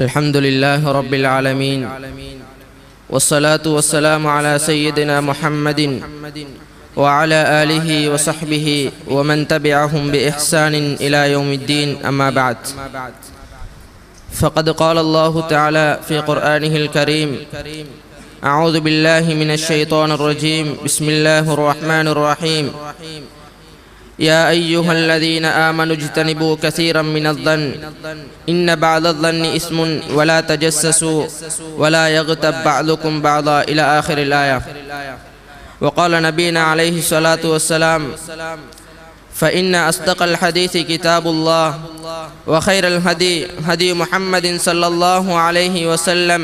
الحمد لله رب العالمين والصلاة والسلام على سيدنا محمد وعلى آله وصحبه ومن تبعهم بإحسان إلى يوم الدين أما بعد فقد قال الله تعالى في قرآنه الكريم أعوذ بالله من الشيطان الرجيم بسم الله الرحمن الرحيم يا أيها الذين آمنوا اجتنبوا كثيرا من الظن إن بعض الظن إثم ولا تجسسوا ولا يغتب بعضكم بعضا إلى آخر الآية. وقال نبينا عليه الصلاة والسلام فإن أصدق الحديث كتاب الله وخير الهدي هدي محمد صلى الله عليه وسلم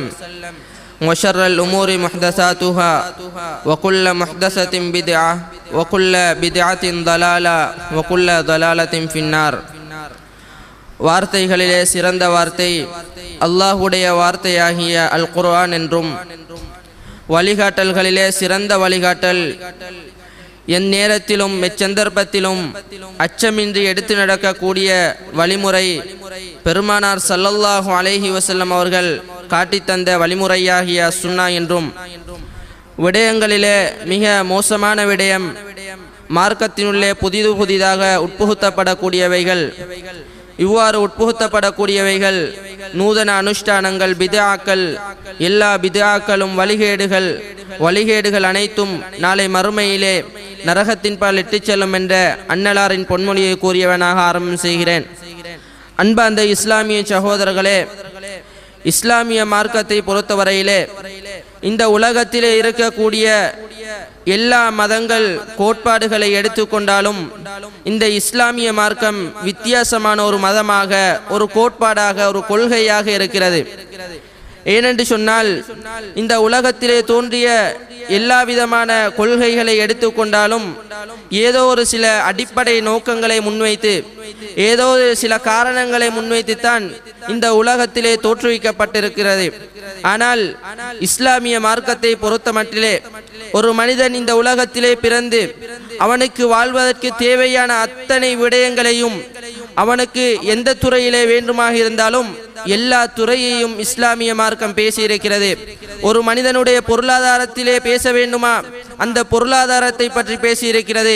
وشر الأمور محدثاتها وكل محدثة بدعة وكل بدعة ضلالة وكل ضلالة في النار. வார்த்தைகளிலே சிறந்த வார்த்தை அல்லாஹ்வுடைய வார்த்தையாகிய அல் குர்ஆன் என்றும், வழிகாட்டல்களிலே சிறந்த வழிகாட்டல் என் நேரத்திலும் எச்சந்தர்ப்பத்திலும் அச்சமின்றி எடுத்து நடக்கக்கூடிய வழிமுறை பெருமானார் ஸல்லல்லாஹு அலைஹி வஸல்லம் அவர்கள் காட்டித்தந்த வழிமுறையாகிய சுன்னா என்றும், விடயங்களிலே மிக மோசமான விடயம் மார்க்கத்தினுள்ளே புதிதாக உட்புகுத்தப்படக்கூடியவைகள். இவ்வாறு உட்புகுத்தப்படக்கூடியவைகள் நூதன அனுஷ்டானங்கள், பித்ஆக்கள். எல்லா பித்ஆக்களும் வழிகேடுகள் அனைத்தும் நாளை மறுமையிலே நரகத்தின் பால் இட்டுச் செல்லும் என்ற அன்னலாரின் பொன்மொழியை கூறியவனாக ஆரம்பம் செய்கிறேன். அன்பார்ந்த இஸ்லாமிய சகோதரர்களே, இஸ்லாமிய மார்க்கத்தை பொறுத்தவரையிலே இந்த உலகத்திலே இருக்கக்கூடிய எல்லா மதங்கள் கோட்பாடுகளை எடுத்துக்கொண்டாலும் இந்த இஸ்லாமிய மார்க்கம் வித்தியாசமான ஒரு மதமாக, ஒரு கோட்பாடாக, ஒரு கொள்கையாக இருக்கிறது. ஏனென்று சொன்னால் இந்த உலகத்திலே தோன்றிய எல்லா விதமான கொள்கைகளை எடுத்துக்கொண்டாலும் ஏதோ ஒரு சில அடிப்படை நோக்கங்களை முன்வைத்து, ஏதோ சில காரணங்களை முன்வைத்துத்தான் இந்த உலகத்திலே தோற்றுவிக்கப்பட்டிருக்கிறது. ஆனால் இஸ்லாமிய மார்க்கத்தை பொறுத்தமட்டிலே ஒரு மனிதன் இந்த உலகத்திலே பிறந்து அவனுக்கு வாழ்வதற்கு தேவையான அத்தனை விடயங்களையும், அவனுக்கு எந்த துறையிலே வேண்டுமாக இருந்தாலும் எல்லா துறையையும் இஸ்லாமிய மார்க்கம் பேசியிருக்கிறது. ஒரு மனிதனுடைய பொருளாதாரத்திலே பேச வேண்டுமா, அந்த பொருளாதாரத்தை பற்றி பேசியிருக்கிறது.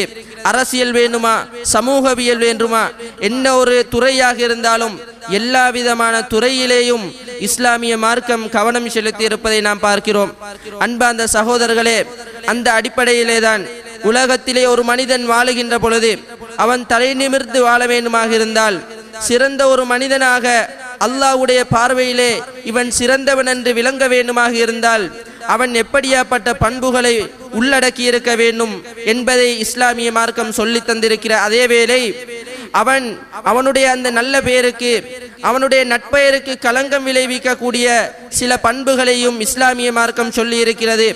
அரசியல் வேண்டுமா, சமூகவியல் வேண்டுமா, என்ன ஒரு துறையாக இருந்தாலும் எல்லா விதமான துறையிலேயும் இஸ்லாமிய மார்க்கம் கவனம் செலுத்தி இருப்பதை நாம் பார்க்கிறோம். அன்பார்ந்த சகோதரர்களே, அந்த அடிப்படையிலே தான் உலகத்திலே ஒரு மனிதன் வாழுகின்ற பொழுது அவன் தலை நிமிர்ந்து வாழ வேண்டுமாக இருந்தால், சிறந்த ஒரு மனிதனாக அல்லாஹ்வுடைய பார்வையிலே இவன் சிறந்தவன் என்று விளங்க வேண்டுமாக இருந்தால் அவன் எப்படியாப்பட்ட பண்புகளை உள்ளடக்கி இருக்க வேண்டும் என்பதை இஸ்லாமிய மார்க்கம் சொல்லி தந்திருக்கிற அதே வேளை அவனுடைய அந்த நல்ல பெயருக்கு, அவனுடைய நட்பெயருக்கு களங்கம் விளைவிக்கக்கூடிய சில பண்புகளையும் இஸ்லாமிய மார்க்கம் சொல்லி இருக்கிறது.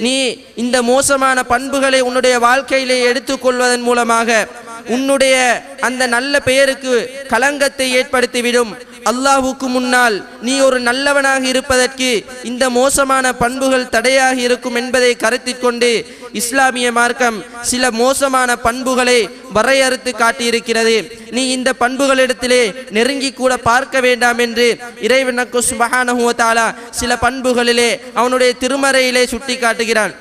நீ இந்த மோசமான பண்புகளை உன்னுடைய வாழ்க்கையிலே எடுத்துக்கொள்வதன் மூலமாக உன்னுடைய அந்த நல்ல பெயருக்கு களங்கத்தை ஏற்படுத்திவிடும். அல்லாஹ்வுக்கு முன்னால் நீ ஒரு நல்லவனாக இருப்பதற்கு இந்த மோசமான பண்புகள் தடையாக இருக்கும் என்பதை கருத்தில் கொண்டு இஸ்லாமிய மார்க்கம் சில மோசமான பண்புகளை வரையறுத்து காட்டியிருக்கிறது. நீ இந்த பண்புகளிடத்திலே நெருங்கி கூட பார்க்க வேண்டாம் என்று இறைவனுக்கு சுப்ஹானஹு வ தஆலா சில பண்புகளிலே அவனுடைய திருமறையிலே சுட்டி காட்டுகிறான்.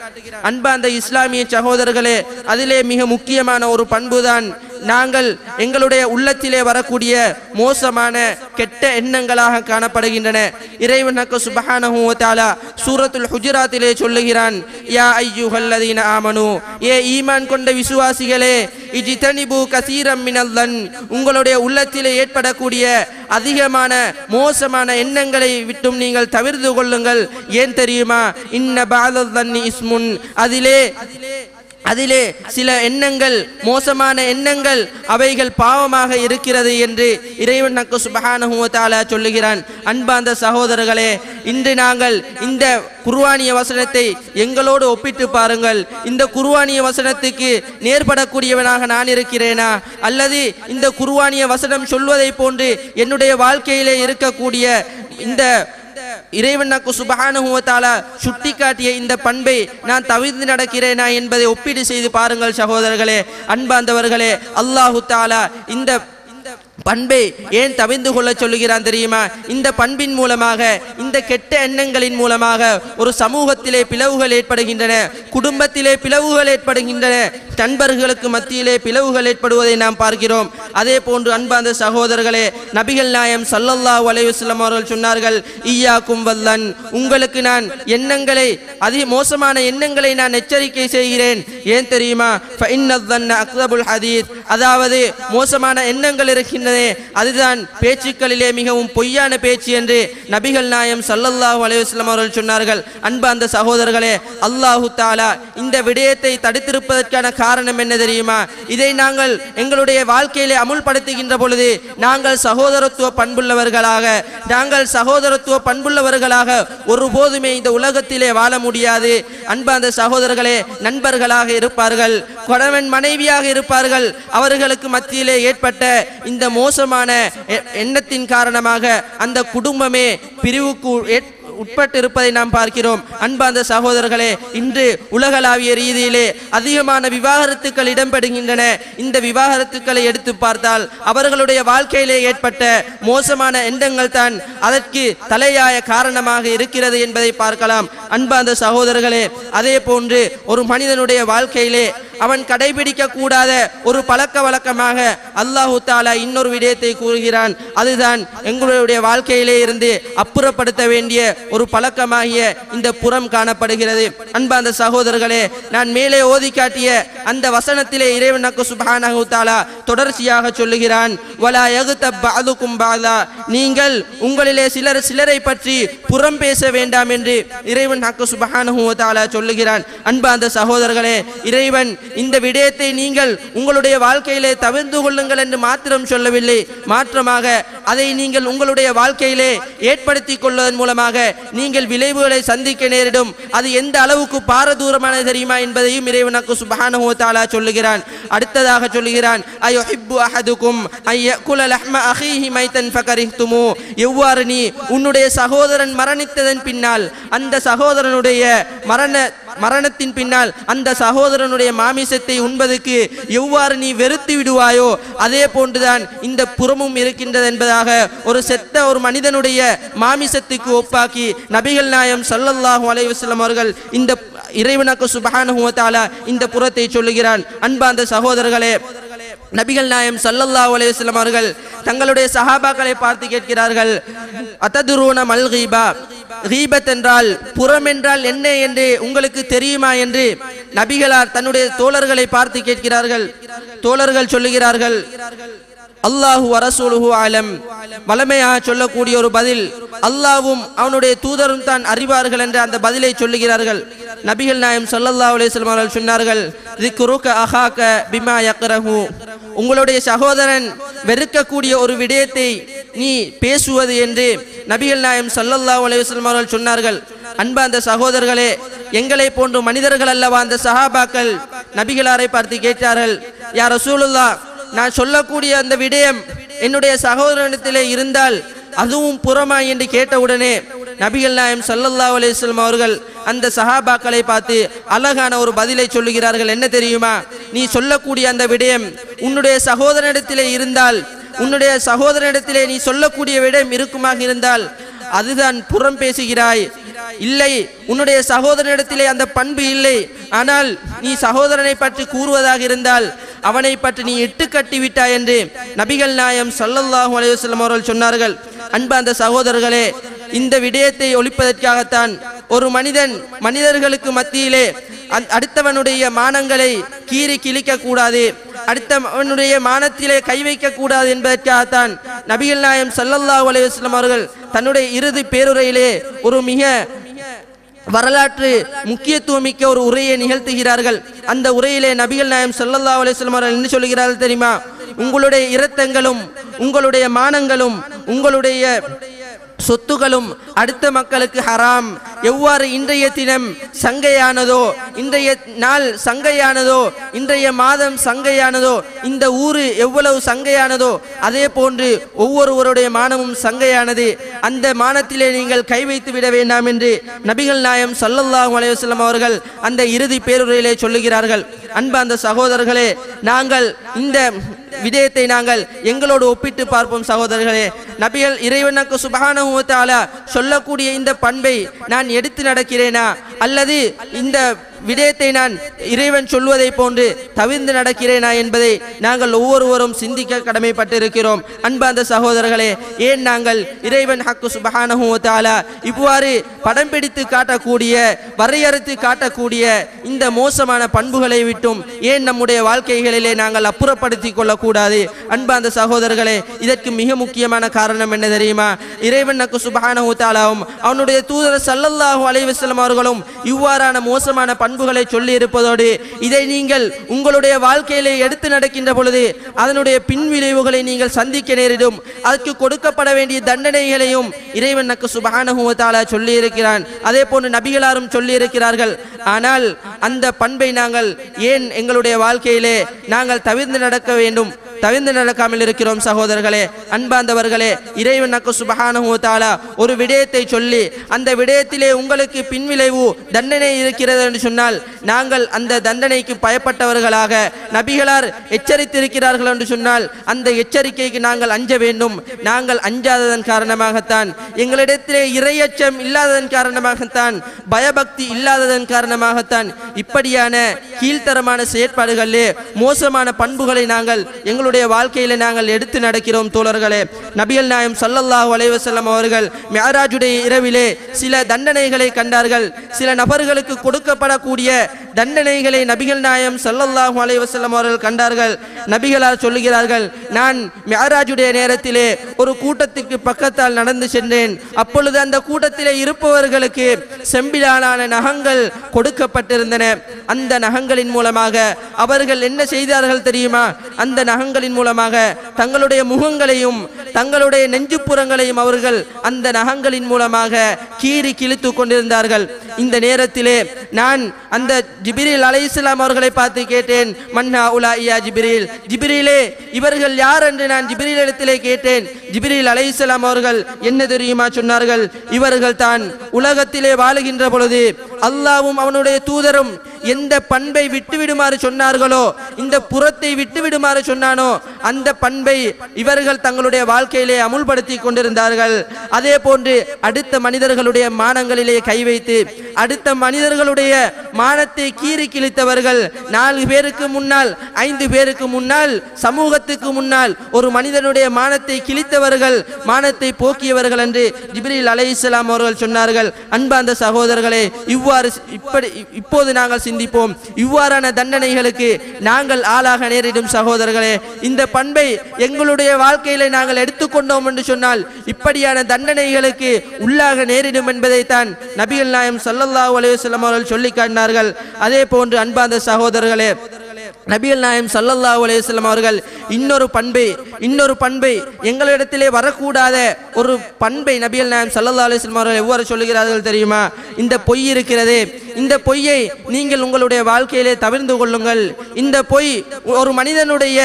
அன்பார்ந்த இஸ்லாமிய சகோதரர்களே, அதிலே மிக முக்கியமான ஒரு பண்புதான் நாங்கள் எங்களுடைய உள்ளத்திலே வரக்கூடிய மோசமான கெட்ட எண்ணங்களாக காணப்படுகின்றன. இறைவனுக்கு சுப்ஹானஹு வ தஆலா சூரத்துல் ஹுஜராத்திலே சொல்லுகிறான், யா அய்யுஹல்லதீன ஆமனு, ஏ ஈமான் கொண்ட விசுவாசிகளே, இஜ்தனிபு கஸீரம் மினல் ظن, உங்களுடைய உள்ளத்திலே ஏற்படக்கூடிய அதிகமான மோசமான எண்ணங்களை விட்டும் நீங்கள் தவிர்த்து கொள்ளுங்கள். ஏன் தெரியுமா? இன்ன பஅதல் ظن இஸ்முன், அதிலே சில எண்ணங்கள், மோசமான எண்ணங்கள், அவைகள் பாவமாக இருக்கிறது என்று இறைவனுக்கு சுப்ஹானஹு வ தஆலா சொல்லுகிறான். அன்பார்ந்த சகோதரர்களே, இன்று நாங்கள் இந்த குர்ஆனிய வசனத்தை எங்களோடு ஒப்பிட்டு பாருங்கள். இந்த குர்ஆனிய வசனத்துக்கு நேர்படக்கூடியவனாக நான் இருக்கிறேனா, அல்லது இந்த குர்ஆனிய வசனம் சொல்வதை போன்று என்னுடைய வாழ்க்கையிலே இருக்கக்கூடிய இந்த இறைவனுக்கு சுப்ஹானஹு வ தஆலா சுட்டிக்காட்டிய இந்த பண்பை நான் தவிர்த்து நடக்கிறேனா என்பதை ஒப்பீடு செய்து பாருங்கள் சகோதரர்களே, அன்பார்ந்தவர்களே. அல்லாஹு தஆலா இந்த பண்பை ஏன் தவிர்ந்து கொள்ள சொல்லுகிறான் தெரியுமா? இந்த பண்பின் மூலமாக, இந்த கெட்ட எண்ணங்களின் மூலமாக ஒரு சமூகத்திலே பிளவுகள் ஏற்படுகின்றன, குடும்பத்திலே பிளவுகள் ஏற்படுகின்றன, நண்பர்களுக்கு மத்தியிலே பிளவுகள் ஏற்படுவதை நாம் பார்க்கிறோம். அதே போன்று அன்பார்ந்த சகோதரர்களே, நபிகள் நாயகம் ஸல்லல்லாஹு அலைஹி வஸல்லம் அவர்கள் சொன்னார்கள், ஈயாக்கும் வல்லன், உங்களுக்கு நான் எண்ணங்களை, மோசமான எண்ணங்களை நான் எச்சரிக்கை செய்கிறேன். ஏன் தெரியுமா? ஃபஇன்னதன்ன அக்ஸபுல் ஹதீஸ், அதாவது மோசமான எண்ணங்கள் இருக்கின்றன, அதுதான் பேச்சுக்களிலே மிகவும் பொய்யான பேச்சு என்று நபிகள் நாயகம் ஸல்லல்லாஹு அலைஹி வஸல்லம் அவர்கள் சொன்னார்கள். அன்பார்ந்த சகோதரர்களே, அல்லாஹு தஆலா இந்த விடயத்தை தடுத்திருப்பதற்கான காரணம் என்ன தெரியுமா? இதை நாங்கள் எங்களுடைய வாழ்க்கையிலே அமுல்படுத்துகின்ற பொழுது நாங்கள் சகோதரத்துவ பண்புள்ளவர்களாக ஒருபோதுமே இந்த உலகத்திலே வாழ முடியாது. அன்பார்ந்த சகோதரர்களே, நண்பர்களாக இருப்பார்கள், கணவன் மனைவியாக இருப்பார்கள், அவர்களுக்கு மத்தியிலே ஏற்பட்ட இந்த மோசமான எண்ணத்தின் காரணமாக அந்த குடும்பமே பிரிவுக்கு உட்பட்டு இருப்பதை நாம் பார்க்கிறோம். அன்பார்ந்த சகோதரர்களே, இன்று உலகளாவிய ரீதியிலே அதிகமான விவாகரத்துக்கள் இடம்பெறுகின்றன. இந்த விவாகரத்துக்களை எடுத்து பார்த்தால் அவர்களுடைய வாழ்க்கையிலே ஏற்பட்ட மோசமான எண்ணங்கள் தான் அதற்கு தலையாய காரணமாக இருக்கிறது என்பதை பார்க்கலாம். அன்பார்ந்த சகோதரர்களே, அதே போன்று ஒரு மனிதனுடைய வாழ்க்கையிலே அவன் கடைபிடிக்க கூடாத ஒரு பழக்க வழக்கமாக அல்லாஹு தஆலா இன்னொரு விடயத்தை கூறுகிறான். அதுதான் எங்களுடைய வாழ்க்கையிலே இருந்து அப்புறப்படுத்த வேண்டிய ஒரு பழக்கமாகிய இந்த புறம் காணப்படுகிறது. அன்பார்ந்த சகோதரர்களே, நான் மேலே ஓதி காட்டிய அந்த வசனத்திலே இறைவன் சுப்ஹானஹு தஆலா தொடர்ச்சியாக சொல்லுகிறான், வலா யக்தப் பஅதுகும் பஅதா, நீங்கள் உங்களிலே சிலரை பற்றி புறம் பேச வேண்டாம் என்று இறைவன் சுப்ஹானஹு தஆலா சொல்லுகிறான். அன்பார்ந்த சகோதரர்களே, இறைவன் இந்த விடயத்தை நீங்கள் உங்களுடைய வாழ்க்கையிலே தவிர்த்து கொள்ளுங்கள் என்று மாத்திரம் சொல்லவில்லை, மாற்றமாக அதை நீங்கள் உங்களுடைய வாழ்க்கையிலே ஏற்படுத்திக் கொள்வதன் மூலமாக நீங்கள் விளைவுகளை சந்திக்க நேரிடும். அது எந்த அளவுக்கு பாரதூரமானது தெரியுமா என்பதையும் இறைவன் சுப்ஹானஹு வ தஆலா சொல்லுகிறான். அடுத்ததாக சொல்லுகிறான், அயுஹிப்பு அஹதுக்கும் அய்யகுல லஹ்ம அஹீஹி மைத்தன் ஃபகரிஹ்துமு, எவ்வாறு நீ உன்னுடைய சகோதரன் மரணித்ததன் பின்னால், அந்த சகோதரனுடைய மரணத்தின் பின்னால் அந்த சகோதரனுடைய மாமிசத்தை உண்பதற்கு எவ்வாறு நீ வெறுத்து விடுவாயோ அதே போன்றுதான் இந்த புறமும் இருக்கின்றது என்பதாக ஒரு செத்த ஒரு மனிதனுடைய மாமிசத்துக்கு ஒப்பாக்கி நபிகள் நாயகம் ஸல்லல்லாஹு அலைஹி வஸல்லம் அவர்கள் இந்த இறைவனுக்கு சுப்ஹானஹு வ தஆலா இந்த புறத்தை சொல்லுகிறான். அன்பார்ந்த சகோதரர்களே, நபிகள் நாயகம் ஸல்லல்லாஹு அலைஹி வஸல்லம் அவர்கள் தங்களுடைய சஹாபாக்களை பார்த்து கேட்கிறார்கள், அததுரூன மல் கீபா, கீபத் என்றால் புறம் என்றால் என்ன என்று உங்களுக்கு தெரியுமா என்று நபிகளார் தன்னுடைய தோழர்களை பார்த்து கேட்கிறார்கள். தோழர்கள் சொல்லுகிறார்கள், அல்லாஹு வரசூலுஹு ஆலம், வளமையாக சொல்லக்கூடிய ஒரு பதில், அல்லாஹ்வும் அவனுடைய தூதரும் தான் அறிவார்கள் என்ற அந்த பதிலை சொல்லுகிறார்கள். நபிகள் நாயகம் ஸல்லல்லாஹு அலைஹி வஸல்லம் அவர்கள் சொன்னார்கள், ذிக்ருக அஹாக பிமா யக்ரஹு, உங்களுடைய சகோதரன் வெறுக்கக்கூடிய ஒரு விடயத்தை நீ பேசுவது என்று நபிகள் நாயகம் ஸல்லல்லாஹு அலைஹி வஸல்லம் அவர்கள் சொன்னார்கள். அன்பார்ந்த சகோதரர்களே, எங்களை போன்ற மனிதர்கள் அல்லவா அந்த சஹாபாக்கள் நபிகளாரை பார்த்து கேட்டார்கள், யா ரசூலுல்லாஹ், நான் சொல்லக்கூடிய அந்த விடயம் என்னுடைய சகோதரனிடத்திலே இருந்தால் அதுவும் புறமா என்று கேட்டவுடனே நபிகள் நாயகம் ஸல்லல்லாஹு அலைஹி வஸல்லம் அவர்கள் அந்த சஹாபாக்களை பார்த்து அழகான ஒரு பதிலை சொல்லுகிறார்கள். என்ன தெரியுமா? நீ சொல்லக்கூடிய அந்த விடயம் உன்னுடைய சகோதரனிடத்திலே இருந்தால், உன்னுடைய சகோதரனிடத்திலே நீ சொல்லக்கூடிய விடயம் இருக்குமாக இருந்தால் அதுதான் புறம் பேசுகிறாய். இல்லை, உன்னுடைய சகோதரனிடத்திலே அந்த பண்பு இல்லை, ஆனால் நீ சகோதரனை பற்றி கூறுவதாக இருந்தால் அவனை பற்றி நீ இட்டு கட்டிவிட்டாய் என்று நபிகள் நாயகம் ஸல்லல்லாஹு அலைஹி வஸல்லம் அவர்கள் சொன்னார்கள். அன்பார்ந்த சகோதரர்களே, இந்த விடயத்தை ஒழிப்பதற்காகத்தான் ஒரு மனிதர்களுக்கு மத்தியிலே அடுத்தவனுடைய மானங்களை கீறி கிழிக்க கூடாது, அடுத்தவனுடைய மானத்திலே கை வைக்க கூடாது என்பதற்காகத்தான் நபிகள் நாயகம் ஸல்லல்லாஹு அலைஹி வஸல்லம் அவர்கள் தன்னுடைய இறுதி பேருரையிலே ஒரு மிக வரலாற்று முக்கியத்துவம் மிக்க ஒரு உரையை நிகழ்த்துகிறார்கள். அந்த உரையிலே நபிகள் நாயகம் ஸல்லல்லாஹு அலைஹி வஸல்லம் அவர்கள் என்ன சொல்கிறார்கள் தெரியுமா? உங்களுடைய இரத்தங்களும் உங்களுடைய மானங்களும் உங்களுடைய சொத்துகளும் அடுத்த மக்களுக்கு ஹராம். எவ்வாறு இன்றைய தினம் சங்கையானதோ, இன்றைய நாள் சங்கையானதோ, இன்றைய மாதம் சங்கையானதோ, இந்த ஊரு எவ்வளவு சங்கையானதோ அதே போன்று ஒவ்வொருவருடைய மானமும் சங்கையானது. அந்த மானத்திலே நீங்கள் கை வைத்து விட வேண்டாம் என்று நபிகள் நாயகம் ஸல்லல்லாஹு அலைஹி வஸல்லம் அவர்கள் அந்த இறுதி பேருரையிலே சொல்லுகிறார்கள். அன்பார்ந்த சகோதரர்களே, நாங்கள் இந்த விடயத்தை நாங்கள் எங்களோடு ஒப்பிட்டு பார்ப்போம் சகோதரர்களே. நபிகள் இறைவனுக்கு சுப்ஹானஹு வ தஆலா சொல்லக்கூடிய இந்த பண்பை நான் எடுத்து நடக்கிறேனா அல்லது இந்த விடயத்தை நான் இறைவன் சொல்வதை போன்று தவிர்ந்து நடக்கிறேனா என்பதை நாங்கள் ஒவ்வொருவரும் சிந்திக்க கடமைப்பட்டிருக்கிறோம். அன்பார்ந்த சகோதரர்களே, ஏன் நாங்கள் இறைவன் ஹக்கு சுப்ஹானஹு வ தஆலா இவ்வாறு படம் பிடித்து காட்டக்கூடிய வரையறுத்து காட்டக்கூடிய இந்த மோசமான பண்புகளை விட்டும் ஏன் நம்முடைய வாழ்க்கைகளிலே நாங்கள் அப்புறப்படுத்திக் கொள்ளக்கூடாது? அன்பார்ந்த சகோதரர்களே, இதற்கு மிக முக்கியமான காரணம் என்ன தெரியுமா? இறைவன் ஹக்கு சுப்ஹானஹு வ தஆலாவும் அவனுடைய தூதர் ஸல்லல்லாஹு அலைஹி வஸல்லம் அவர்களும் இவ்வாறான மோசமான பண்புகளை சொல்லி இருப்பதோடு இதை நீங்கள் உங்களுடைய வாழ்க்கையிலே எடுத்து நடக்கின்ற பொழுது அதனுடைய பின்விளைவுகளை நீங்கள் சந்திக்க நேரிடும். அதற்கு கொடுக்கப்பட வேண்டிய தண்டனைகளையும் இறைவன் சுப்ஹானஹு வ தஆலா சொல்லி இருக்கிறான். அதே போன்று நபிகளாரும் சொல்லி இருக்கிறார்கள். ஆனால் அந்த பண்பை நாங்கள் ஏன் எங்களுடைய வாழ்க்கையிலே நாங்கள் தவிர்ந்து நடக்காமல் இருக்கிறோம் சகோதரர்களே? அன்பார்ந்தவர்களே, இறைவன் சுப்ஹானஹு வ தஆலா ஒரு விடயத்தை சொல்லி அந்த விடயத்திலே உங்களுக்கு பின்விளைவு தண்டனை இருக்கிறது என்று சொன்னால் நாங்கள் அந்த தண்டனைக்கு பயப்பட்டவர்களாக நபிகளார் எச்சரித்திருக்கிறார்கள் என்று சொன்னால் அந்த எச்சரிக்கைக்கு நாங்கள் அஞ்ச வேண்டும். நாங்கள் அஞ்சாததன் காரணமாகத்தான், எங்களிடத்திலே இறையச்சம் இல்லாததன் காரணமாகத்தான், பயபக்தி இல்லாததன் காரணமாகத்தான் இப்படியான கீழ்த்தரமான செயற்பாடுகளிலே மோசமான பண்புகளை நாங்கள் எங்களுடைய வாழ்க்கையில நாங்கள் எடுத்து நடக்கிறோம் தோழர்களே. நபிகள் நாயகம் ஸல்லல்லாஹு அலைஹி வஸல்லம் அவர்கள் மிஅராஜுடைய இரவிலே சில தண்டனைகளை கண்டார்கள். சில நபர்களுக்கு கொடுக்கப்படக்கூடிய தண்டனைகளை நபிகள் நாயகம் ஸல்லல்லாஹு அலைஹி வஸல்லம் அவர்கள் கண்டார்கள். நபிகளார் சொல்லுகிறார்கள், நான் மிஅராஜுடைய நேரத்திலே ஒரு கூட்டத்துக்கு பக்கத்தால் நடந்து சென்றேன். அப்பொழுது அந்த கூட்டத்திலே இருப்பவர்களுக்கு செம்பிலான நகங்கள் கொடுக்கப்பட்டிருந்தன. அந்த நகங்களின் மூலமாக அவர்கள் என்ன செய்தார்கள் தெரியுமா? அந்த நகங்களின் மூலமாக தங்களுடைய முகங்களையும் தங்களுடைய நெஞ்சுப்புறங்களையும் அவர்கள் அந்த நகங்களின் மூலமாக கீறி கிழித்து கொண்டிருந்தார்கள். இந்த நேரத்திலே நான் அந்த ஜிப்ரீல் அலைஹிஸ்ஸலாம் அவர்களை பார்த்து கேட்டேன், மன்னா உலாஇயா ஜிப்ரீல், ஜிப்ரீலே இவர்கள் யார் என்று நான் ஜிப்ரீல் இடத்திலே கேட்டேன். ஜிப்ரீல் அலைஹிஸ்ஸலாம் அவர்கள் என்ன தெரியுமா சொன்னார்கள்? இவர்கள் தான் உலகத்திலே வாழுகின்ற பொழுது அல்லாஹ்வும் அவனுடைய தூதரும் எந்த பண்பை விட்டுவிடுமாறு சொன்னார்களோ, இந்த புறத்தை விட்டுவிடுமாறு சொன்னானோ அந்த பண்பை இவர்கள் தங்களுடைய வாழ்க்கையிலே அமுல்படுத்தி கொண்டிருந்தார்கள். அதே போன்று அடுத்த மனிதர்களுடைய மானங்களிலே கை வைத்து அடுத்த மனிதர்களுடைய மானத்தை கீறி கிழித்தவர்கள், 4 பேருக்கு முன்னால் 5 பேருக்கு முன்னால் சமூகத்துக்கு முன்னால் ஒரு மனிதனுடைய மானத்தை கிழித்தவர்கள், மானத்தை போக்கியவர்கள் என்று ஜிப்ரீல் அலைஹிஸ்ஸலாம் அவர்கள் சொன்னார்கள். அன்பார்ந்த சகோதரர்களே, இப்போது நாங்கள் சிந்திப்போம், இவ்வாறான தண்டனைகளுக்கு நாங்கள் ஆளாக நேரிடும் சகோதரர்களே. இந்த பண்பை எங்களுடைய வாழ்க்கையில நாங்கள் எடுத்துக்கொண்டோம் என்று சொன்னால் இப்படியான தண்டனைகளுக்கு உள்ளாக நேரிடும் என்பதைத்தான் நபிகள் நாயகம் ஸல்லல்லாஹு அலைஹி வஸல்லம் அவர்கள் சொல்லி காட்டினார்கள். அதே போன்று அன்பார்ந்த சகோதரர்களே, நபிகள் நாயகம் ஸல்லல்லாஹு அலைஹி வஸல்லம் அவர்கள் இன்னொரு பண்பை எங்களிடத்திலே வரக்கூடாத ஒரு பண்பை நபிகள் நாயகம் ஸல்லல்லாஹு அலைஹி வஸல்லம் அவர்கள் எவ்வாறு சொல்லுகிறார்கள் தெரியுமா? இந்த பொய் இருக்கிறதே, இந்த பொய்யை நீங்கள் உங்களுடைய வாழ்க்கையிலே தவிர்த்து கொள்ளுங்கள். இந்த பொய் ஒரு மனிதனுடைய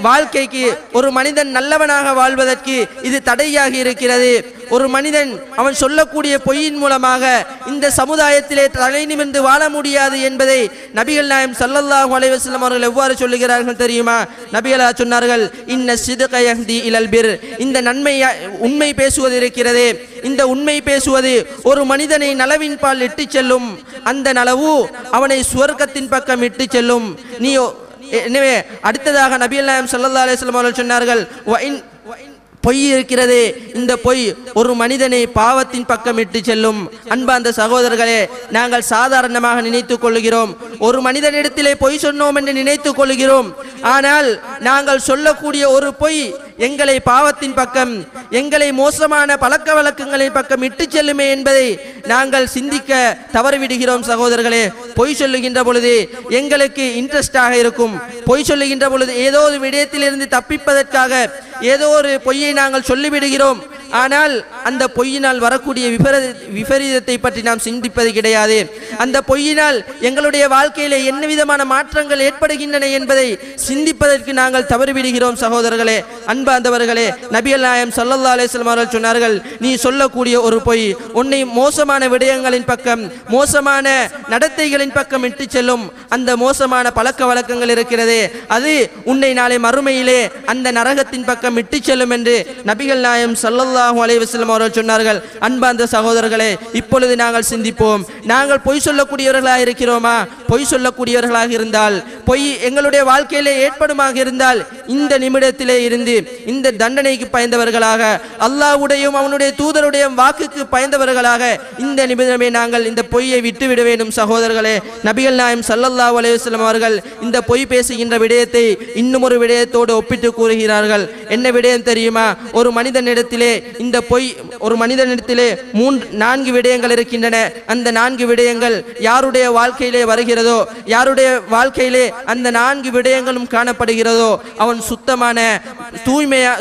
வாழ்க்கைக்கு, ஒரு மனிதன் நல்லவனாக வாழ்வதற்கு இது தடையாக இருக்கிறது. ஒரு மனிதன் அவன் சொல்லக்கூடிய பொய்யின் மூலமாக இந்த சமுதாயத்திலே தலை நிமிர்ந்து வாழ முடியாது என்பதை நபிகள் நாயகம் ஸல்லல்லாஹு அலைஹி வஸல்லம் அவர்கள் எவ்வாறு சொல்லுகிறார்கள் தெரியுமா? நபிகளார் சொன்னார்கள், இன்ன ஸித்க யஹ்தி இலல் பிர், இந்த நன்மை உண்மை பேசுவது இருக்கிறது, இந்த உண்மை பேசுவது ஒரு மனிதனை நலவின் பால் இட்டு செல்லும், அந்த நலவு அவனை சுவர்க்கத்தின் பக்கம் இட்டு செல்லும். எனவே அடுத்ததாக நபிகள் நாயகம் ஸல்லல்லாஹு அலைஹி வஸல்லம் அவர்கள் சொன்னார்கள், பொய் இருக்கிறது, இந்த பொய் ஒரு மனிதனை பாவத்தின் பக்கம் இட்டு செல்லும். அன்பார்ந்த சகோதரர்களே, நாங்கள் சாதாரணமாக நினைத்துக் கொள்கிறோம், ஒரு மனிதனிடத்திலே பொய் சொன்னோம் என்று நினைத்துக் கொள்கிறோம். ஆனால் நாங்கள் சொல்லக்கூடிய ஒரு பொய் எங்களை பாவத்தின் பக்கம், எங்களை மோசமான பழக்க வழக்கங்களின் பக்கம் இட்டு செல்லுமே என்பதை நாங்கள் சிந்திக்க தவறிவிடுகிறோம் சகோதரர்களே. பொய் சொல்லுகின்ற பொழுது எங்களுக்கு இன்ட்ரெஸ்டாக இருக்கும். பொய் சொல்லுகின்ற பொழுது ஏதோ ஒரு விடயத்திலிருந்து தப்பிப்பதற்காக ஏதோ ஒரு பொய்யை நாங்கள் சொல்லிவிடுகிறோம். ஆனால் அந்த பொய்யினால் வரக்கூடிய விபரீதத்தை பற்றி நாம் சிந்திப்பது கிடையாது. அந்த பொய்யினால் எங்களுடைய வாழ்க்கையிலே என்ன விதமான மாற்றங்கள் ஏற்படுகின்றன என்பதை சிந்திப்பதற்கு நாங்கள் தவறிவிடுகிறோம். சகோதரர்களே, அன்பார்ந்தவர்களே, நபிகள் நாயகம் ஸல்லல்லாஹு அலைஹி வஸல்லம் அவர்கள் சொன்னார்கள், நீ சொல்லக்கூடிய ஒரு பொய் உன்னை மோசமான விடயங்களின் பக்கம், மோசமான நடத்தைகளின் பக்கம் இட்டு செல்லும். அந்த மோசமான பழக்க வழக்கங்கள் இருக்கிறதே, அது உன்னை நாளை மறுமையிலே அந்த நரகத்தின் பக்கம் இட்டு செல்லும் என்று நபிகள் நாயகம் ஸல்லல்லாஹு அலைஹி வஸல்லம் அவர்கள் சொன்னார்கள். அன்பார்ந்த சகோதரர்களே, இப்பொழுது நாங்கள் சிந்திப்போம். நாங்கள் பொய் சொல்லக்கூடியவர்களாக இருக்கிறோமா? பொய் சொல்லக்கூடியவர்களாக இருந்தால், பொய் எங்களுடைய வாழ்க்கையிலே ஏற்படுமாக இருந்தால், இந்த நிமிடத்திலே இருந்து இந்த தண்டனைக்கு பயந்தவர்களாக, அல்லாஹ்வுடையும் அவனுடைய தூதருடைய வாக்குக்கு பயந்தவர்களாக இந்த நிமிடமே நாங்கள் இந்த பொய்யை விட்டுவிட வேண்டும். சகோதரர்களே, நபிகள் நாயகம் ஸல்லல்லாஹு அலைஹி வஸல்லம் அவர்கள் இந்த பொய் பேசுகின்ற விடயத்தை இன்னும் ஒரு விடயத்தோடு ஒப்பிட்டு கூறுகிறார்கள். என்ன விடயம் தெரியுமா? ஒரு மனிதனிடத்திலே இந்த பொய், ஒரு மனிதனிடத்திலே 4 விடயங்கள் இருக்கின்றன. அந்த 4 விடயங்கள் யாருடைய வாழ்க்கையிலே வருகிறதோ, யாருடைய வாழ்க்கையிலே அந்த 4 விடயங்களும் காணப்படுகிறதோ, அவன்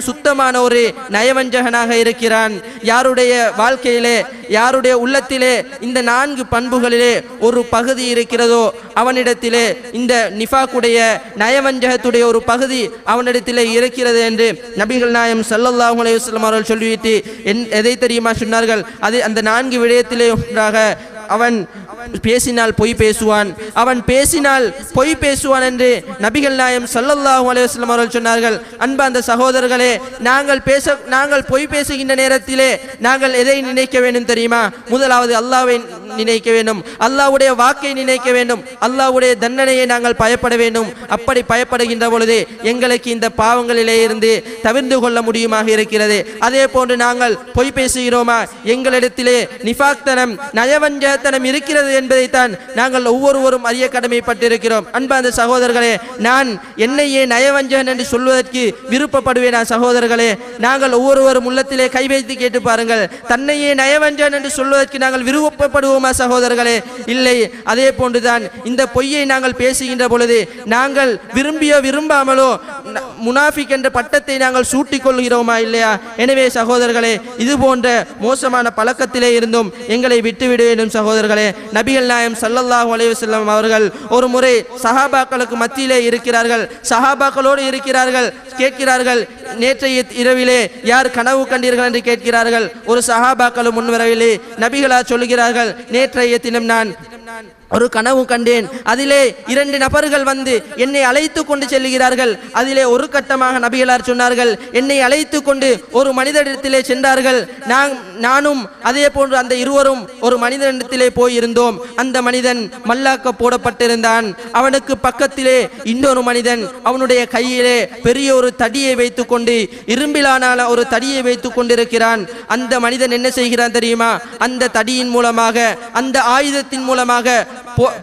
சுத்தமான ஒரு நயவஞ்சகனாக இருக்கிறான். யாருடைய வாழ்க்கையிலே, யாருடைய உள்ளத்திலே இந்த 4 பண்புகளிலே ஒரு பகுதி இருக்கிறதோ, அவனிடத்திலே இந்த நிஃபாக்குடைய நயவஞ்சகத்துடைய ஒரு பகுதி அவனிடத்திலே இருக்கிறது என்று நபிகள் நாயகம் ஸல்லல்லாஹு அலைஹி வஸல்லம் அவர்கள் சொல்லிவிட்டு எதை தெரியுமா சொன்னார்கள்? அது அந்த 4 விடயத்திலே ஒன்றாக அவன் பேசினால் பொய் பேசுவான், அவன் பேசினால் பொய் பேசுவான் என்று நபிகள் நாயகம் ஸல்லல்லாஹு அலைஹி வஸல்லம் அவர்கள் சொன்னார்கள். அன்பார்ந்த சகோதரர்களே, நாங்கள் பொய் பேசுகின்ற நேரத்திலே நாங்கள் எதை நினைக்க வேண்டும் தெரியுமா? முதலாவது அல்லாஹ்வை நினைக்க வேண்டும், அல்லாஹ்வுடைய வாக்கை நினைக்க வேண்டும், அல்லாஹ்வுடைய தண்டனையை நாங்கள் பயப்பட வேண்டும். அப்படி பயப்படுகின்ற பொழுது எங்களுக்கு இந்த பாவங்களிலே இருந்து தவிர்த்து கொள்ள முடியுமாக இருக்கிறது. அதே போன்று நாங்கள் பொய் பேசுகிறோமா? எங்களிடத்திலே நிஃபாக்தனம், நயவஞ்சகத்தனம் இருக்கிறது என்பதைத்தான் நாங்கள் ஒவ்வொருவரும் அறிய கடமைப்பட்டிருக்கிறோம். அன்பார்ந்த சகோதரர்களே, நான் என்னையே நயவஞ்சகன் என்று சொல்வதற்கு விருப்பப்படுவேனா? சகோதரர்களே, நாங்கள் ஒவ்வொருவரும் உள்ளத்திலே கை வைத்து கேட்டு பாருங்கள், தன்னையே நயவஞ்சகன் என்று சொல்வதற்கு நாங்கள் விருப்பப்படுவோமா? சகோதரர்களே, இல்லை. அதே போன்றுதான் இந்த பொய்யை நாங்கள் பேசுகின்ற பொழுது நாங்கள் விரும்பியோ விரும்பாமலோ முனாஃபிக் என்ற பட்டத்தை நாங்கள் சூட்டிக் கொள்கிறோமா? இல்லையா? எனவே சகோதரர்களே, இது போன்ற மோசமான பழக்கத்திலே இருந்தும் எங்களை விட்டுவிட வேண்டும். சகோதரர்களே, நபிகள் நாயகம் ஸல்லல்லாஹு அலைஹி வஸல்லம் அவர்கள் ஒரு முறை சஹாபாக்களுக்கு மத்தியிலே இருக்கிறார்கள், சஹாபாக்களோடு இருக்கிறார்கள். கேட்கிறார்கள், நேற்றைய இரவிலே யார் கனவு கண்டீர்கள் என்று கேட்கிறார்கள். ஒரு சஹாபாக்களும் முன்வரவில்லை. நபிகளா சொல்லுகிறார்கள், நேற்றைய தினம் நான் ஒரு கனவு கண்டேன். அதிலே 2 நபர்கள் வந்து என்னை அழைத்து கொண்டு செல்கிறார்கள். அதிலே ஒரு கட்டமாக நபிகளார் சொன்னார்கள், என்னை அழைத்து கொண்டு ஒரு மனிதனிடத்திலே சென்றார்கள். நானும் அதே போன்று அந்த இருவரும் ஒரு மனிதனிடத்திலே போயிருந்தோம். அந்த மனிதன் மல்லாக்க போடப்பட்டிருந்தான். அவனுக்கு பக்கத்திலே இன்னொரு மனிதன் அவனுடைய கையிலே பெரிய ஒரு தடியை வைத்துக் கொண்டு, இரும்பிலான ஒரு தடியை வைத்துக் கொண்டிருக்கிறான். அந்த மனிதன் என்ன செய்கிறான் தெரியுமா? அந்த தடியின் மூலமாக, அந்த ஆயுதத்தின் மூலமாக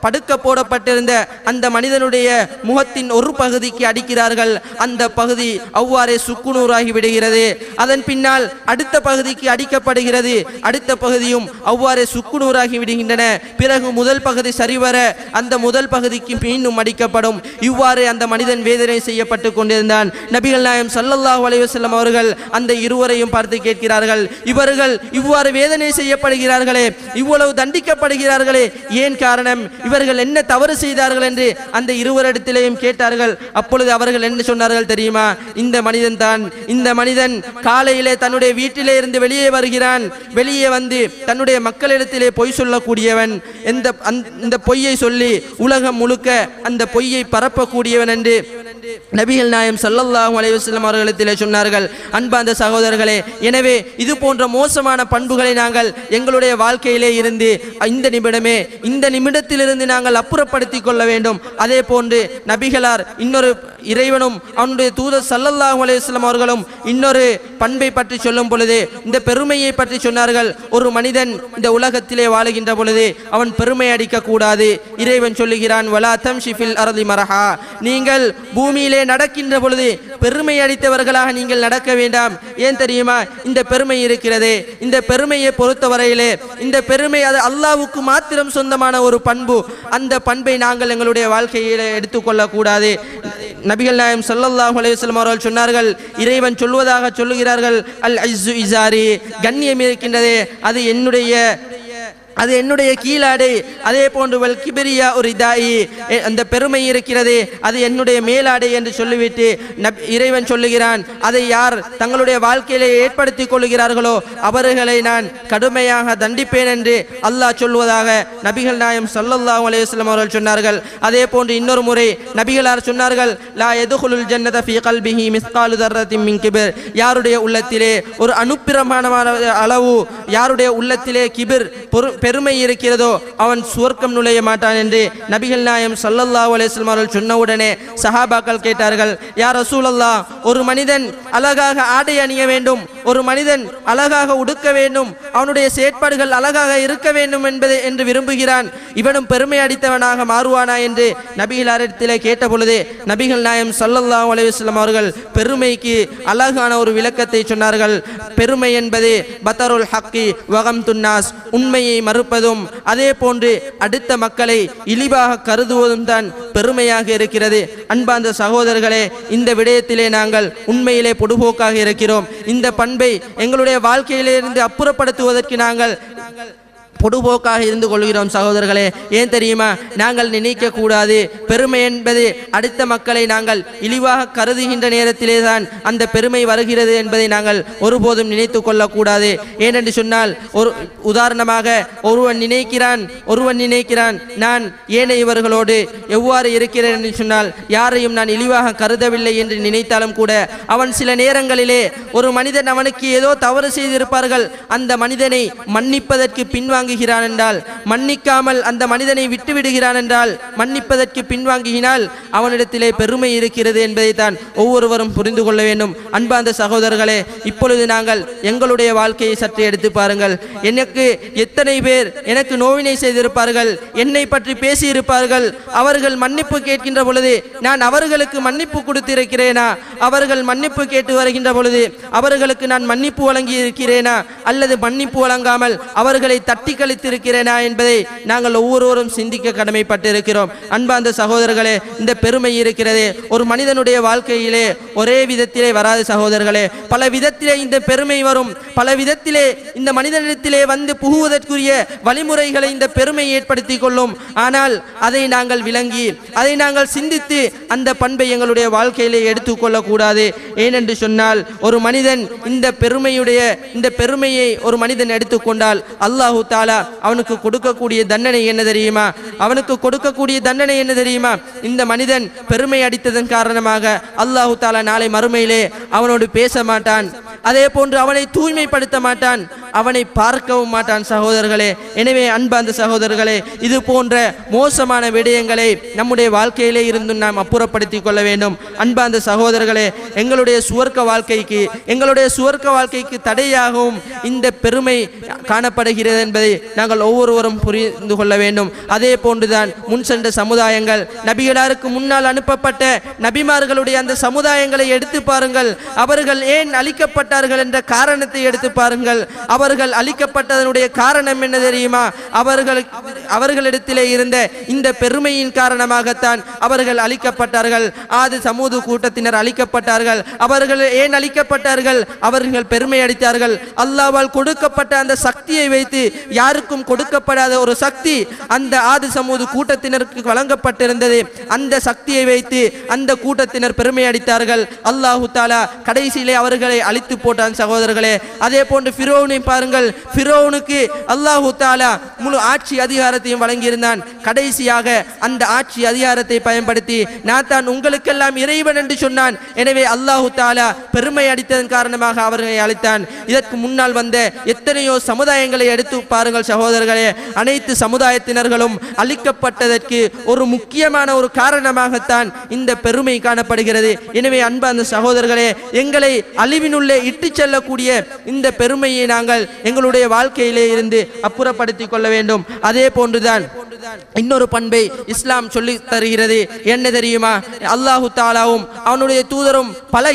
படுக்க போடப்பட்டிருந்த அந்த மனிதனுடைய முகத்தின் ஒரு பகுதிக்கு அடிக்கிறார்கள். அந்த பகுதி அவ்வாறே சுக்குநூறாகி விடுகிறது. அதன் பின்னால் அடுத்த பகுதிக்கு அடிக்கப்படுகிறது. அடுத்த பகுதியும் அவ்வாறே சுக்குநூறாகி விடுகின்றன. பிறகு முதல் பகுதி சரிவர அந்த முதல் பகுதிக்கு மீண்டும் அடிக்கப்படும். இவ்வாறு அந்த மனிதன் வேதனை செய்யப்பட்டு கொண்டிருந்தான். நபிகள் நாயகம் ஸல்லல்லாஹு அலைஹி வஸல்லம் அவர்கள் அந்த இருவரையும் பார்த்து கேட்கிறார்கள், இவர்கள் இவ்வாறு வேதனை செய்யப்படுகிறார்களே, இவ்வளவு தண்டிக்கப்படுகிறார்களே, ஏன் காரணம்? இவர்கள் என்ன தவறு செய்தார்கள் என்று அந்த இருவரிடத்திலேயும் கேட்டார்கள். அப்பொழுது அவர்கள் என்ன சொன்னார்கள் தெரியுமா? இந்த மனிதன் காலையிலே தன்னுடைய வீட்டிலே இருந்து வெளியே வருகிறான். வெளியே வந்து தன்னுடைய மக்களிடத்திலே பொய் சொல்லக்கூடியவன், இந்த பொய்யை சொல்லி உலகம் முழுக்க அந்த பொய்யை பரப்பக்கூடியவன் என்று நபிகள் நாயகம் ஸல்லல்லாஹு அலைஹி வஸல்லம் அவர்களிடத்திலே சொன்னார்கள். அன்பார்ந்த சகோதரர்களே, எனவே இது போன்ற மோசமான பண்புகளை நாங்கள் எங்களுடைய வாழ்க்கையிலே இருந்து இந்த நிமிடத்திலிருந்து நாங்கள் அப்புறப்படுத்திக் கொள்ள வேண்டும். அதே போன்று நபிகளார் இன்னொரு இறைவனும் அவனுடைய தூதர் ஸல்லல்லாஹு அலைஹி வஸல்லம் அவர்களும் இன்னொரு பண்பை பற்றி சொல்லும் பொழுது இந்த பெருமையை பற்றி சொன்னார்கள். ஒரு மனிதன் இந்த உலகத்திலே வாழுகின்ற பொழுது அவன் பெருமை அடிக்க கூடாது. இறைவன் சொல்லுகிறான், வலா தம்ஷி ஃபில் அர்தி மரஹா, நீங்கள் பூமியிலே நடக்கின்ற பொழுது பெருமை அடித்தவர்களாக நீங்கள் நடக்க வேண்டாம். ஏன் தெரியுமா? இந்த பெருமை இருக்கிறது, இந்த பெருமையை பொறுத்தவரையிலே இந்த பெருமை அது அல்லாஹ்வுக்கு மாத்திரம் சொந்தமான ஒரு பண்பு. அந்த பண்பை நாங்கள் எங்களுடைய வாழ்க்கையிலே எடுத்துக்கொள்ளக்கூடாது. நபிகள் நாயகம் ஸல்லல்லாஹு அலைஹி வஸல்லம் அவர்கள் சொன்னார்கள், இறைவன் சொல்வதாக சொல்லுகிறார்கள், அல் ஐஸு இஸாரி, கண்ணியம் இருக்கின்றதே அது என்னுடைய கீழாடை. அதே போன்று வல் கிபிரியா ஒரு இதாயி, அந்த பெருமை இருக்கிறது அது என்னுடைய மேலாடை என்று சொல்லிவிட்டு இறைவன் சொல்லுகிறான், அதை யார் தங்களுடைய வாழ்க்கையிலே ஏற்படுத்திக் கொள்கிறார்களோ அவர்களை நான் கடுமையாக தண்டிப்பேன் என்று அல்லாஹ் சொல்வதாக நபிகள் நாயகம் ஸல்லல்லாஹு அலைஹி வஸல்லம் அவர்கள் சொன்னார்கள். அதே போன்று இன்னொரு முறை நபிகளார் சொன்னார்கள், லா யதுகுலுல் ஜன்னத ஃபீ கல்பிஹி மிஸ்காலு தர்ரத்தின் மின் கிபிர், யாருடைய உள்ளத்திலே ஒரு அணுப்பிரமாணமான அளவு யாருடைய உள்ளத்திலே கிபிர் பெருமை இருக்கிறதோ அவன் சுவர்க்கம் நுழைய மாட்டான் என்று நபிகள் நாயகம் ஸல்லல்லாஹு அலைஹி வஸல்லம் அவர்கள் சொன்னவுடனே சஹாபாக்கள் கேட்டார்கள், யா ரசூலல்லாஹ், ஒரு மனிதன் அழகாக ஆடை அணிய வேண்டும், ஒரு மனிதன் அழகாக உடுக்க வேண்டும், அவனுடைய செயற்பாடுகள் அழகாக இருக்க வேண்டும் என்று விரும்புகிறான், இவனும் பெருமை அடித்தவனாக மாறுவானா என்று நபிகளாரிடத்திலே கேட்ட பொழுது நபிகள் நாயகம் ஸல்லல்லாஹு அலைஹி வஸல்லம் அவர்கள் பெருமைக்கு அழகான ஒரு விளக்கத்தை சொன்னார்கள். பெருமை என்பது பதருல் ஹக்கி வகம்துன் நாஸ், உண்மையை மறுப்பதும் அதே போன்று அடுத்த மக்களை இழிவாக கருதுவதும் தான் பெருமையாக இருக்கிறது. அன்பார்ந்த சகோதரர்களே, இந்த விடயத்திலே நாங்கள் உண்மையிலே பொடுபோக்காக இருக்கிறோம். இந்த பண்பை எங்களுடைய வாழ்க்கையிலிருந்து அப்புறப்படுத்துவதற்கு நாங்கள் பொடுபோக்காக இருந்து கொள்கிறோம் சகோதரர்களே. ஏன் தெரியுமா? நாங்கள் நினைக்க கூடாது, பெருமை என்பது அடுத்த மக்களை நாங்கள் இழிவாக கருதுகின்ற நேரத்திலே தான் அந்த பெருமை வருகிறது என்பதை நாங்கள் ஒருபோதும் நினைத்து கொள்ளக்கூடாது. ஏனென்று சொன்னால், ஒரு உதாரணமாக ஒருவன் நினைக்கிறான் நான் ஏனையவர்களோடு எவ்வாறு இருக்கிறேன் என்று சொன்னால் யாரையும் நான் இழிவாக கருதவில்லை என்று நினைத்தாலும் கூட அவன் சில நேரங்களிலே ஒரு மனிதன் அவனுக்கு ஏதோ தவறு செய்திருப்பார்கள், அந்த மனிதனை மன்னிப்பதற்கு பின்வாங்குகிறான் என்றால், மன்னிக்காமல் அந்த மனிதனை விட்டுவிடுகிறான் என்றால், மன்னிப்பதற்கு பின்வாங்கினால் அவனிடத்திலே பெருமை இருக்கிறது என்பதை தான் ஒவ்வொருவரும் புரிந்து கொள்ள வேண்டும். அன்பார்ந்த சகோதரர்களே, இப்பொழுது நாங்கள் எங்களுடைய வாழ்க்கையை சற்று எடுத்து பாருங்கள். எனக்கு எத்தனை பேர் எனக்கு நோவினை செய்திருப்பார்கள், என்னை பற்றி பேசியிருப்பார்கள். அவர்கள் மன்னிப்பு கேட்கின்ற பொழுது நான் அவர்களுக்கு மன்னிப்பு கொடுத்திருக்கிறேனா? அவர்கள் மன்னிப்பு கேட்டு வருகின்ற பொழுது அவர்களுக்கு நான் மன்னிப்பு வழங்கி இருக்கிறேனா அல்லது மன்னிப்பு வழங்காமல் அவர்களை தட்டி கழித்திருக்கிறேனா என்பதை நாங்கள் ஒவ்வொருவரும் சிந்திக்க கடமைப்பட்டிருக்கிறோம். அன்பார்ந்த சகோதரர்களே, இந்த பெருமை இருக்கிறதே ஒரு மனிதனுடைய வாழ்க்கையிலே ஒரே விதத்திலே வராது சகோதரர்களே. பல விதத்திலே இந்த பெருமை வரும், பல விதத்திலே இந்த மனிதனிடத்திலே வந்து புகுவதற்குரிய வழிமுறைகளை இந்த பெருமை ஏற்படுத்தி கொள்ளும். ஆனால் அதை நாங்கள் விளங்கி அதை நாங்கள் சிந்தித்து அந்த பண்பை எங்களுடைய வாழ்க்கையிலே எடுத்துக்கொள்ளக்கூடாது. ஏனென்று சொன்னால், ஒரு மனிதன் இந்த பெருமையை ஒரு மனிதன் எடுத்துக்கொண்டால் அல்லாஹு தாலா அவனுக்கு கொடுக்கக்கூடிய தண்டனை என்ன தெரியுமா? இந்த மனிதன் பெருமை அடித்ததன் காரணமாக அல்லாஹு தாலா நாளை மறுமையிலே அவனோடு பேச மாட்டான், அதே போன்று அவனை தூய்மைப்படுத்த மாட்டான், அவனை பார்க்கவும் மாட்டான் சகோதரர்களே. எனவே அன்பார்ந்த சகோதரர்களே, இது போன்ற மோசமான விடயங்களை நம்முடைய வாழ்க்கையிலே இருந்து நாம் அப்புறப்படுத்திக் கொள்ள வேண்டும். அன்பார்ந்த சகோதரர்களே, எங்களுடைய சுவர்க்க வாழ்க்கைக்கு தடையாகவும் இந்த பெருமை காணப்படுகிறது என்பதை நாங்கள் ஒவ்வொருவரும் புரிந்து கொள்ள வேண்டும். அதே போன்றுதான் முன் சென்ற சமுதாயங்கள், நபிகளாருக்கு முன்னால் அனுப்பப்பட்ட நபிமார்களுடைய அந்த சமுதாயங்களை எடுத்து பாருங்கள். அவர்கள் ஏன் அழிக்கப்பட்டார்கள் என்ற காரணத்தை எடுத்து பாருங்கள். அவர்கள் அழிக்கப்பட்டதனுடைய காரணம் என்ன தெரியுமா? அவர்களிடத்திலே இருந்த இந்த பெருமையின் காரணமாகத்தான் அவர்கள் அழிக்கப்பட்டார்கள். ஆது சமூது கூட்டத்தினர் அழிக்கப்பட்டார்கள். அவர்கள் ஏன் அழிக்கப்பட்டார்கள்? அவர்கள் பெருமை அடித்தார்கள். அல்லாஹ்வால் கொடுக்கப்பட்ட அந்த சக்தியை வைத்து யாருக்கும் கொடுக்கப்படாத ஒரு சக்தி அந்த ஆது சமூது கூட்டத்தினருக்கு வழங்கப்பட்டிருந்தது. அந்த சக்தியை வைத்து அந்த கூட்டத்தினர் பெருமை அடித்தார்கள். அல்லாஹு தாலா கடைசியிலே அவர்களை அழித்து போட்டான் சகோதரர்களே. அதே போன்று ஃபிரௌனை பாருங்கள். ஃபிரௌனுக்கு அல்லாஹு தாலா முழு ஆட்சி அதிகாரத்தையும் வழங்கியிருந்தான். கடைசியாக அந்த ஆட்சி அதிகாரத்தை பயன்படுத்தி நான் தான் உங்களுக்கெல்லாம் இறைவன் என்று சொன்னான். எனவே அல்லாஹு தாலா பெருமை அடித்ததன் காரணமாக அவர்களை அழித்தான். இதற்கு முன்னால் வந்த எத்தனையோ சமுதாயங்களை எடுத்து பாருங்கள் சகோதரர்களே. அனைத்து சமுதாயத்தினர்களும் அழிக்கப்பட்டதற்கு ஒரு முக்கியமான ஒரு காரணமாகத்தான் இந்த பெருமை காணப்படுகிறது. எனவே அன்பார்ந்த சகோதரர்களே, எங்களை அழிவினுள்ளே இட்டு செல்லக்கூடிய இந்த பெருமையை நாங்கள் எங்களுடைய வாழ்க்கையிலே இருந்து அப்புறப்படுத்திக் கொள்ள வேண்டும். அதே போன்றுதான் இன்னொரு பண்பை இஸ்லாம் சொல்லி தருகிறது. என்ன தெரியுமா? அல்லாஹு தாலாவும் அவனுடைய தூதரும் பல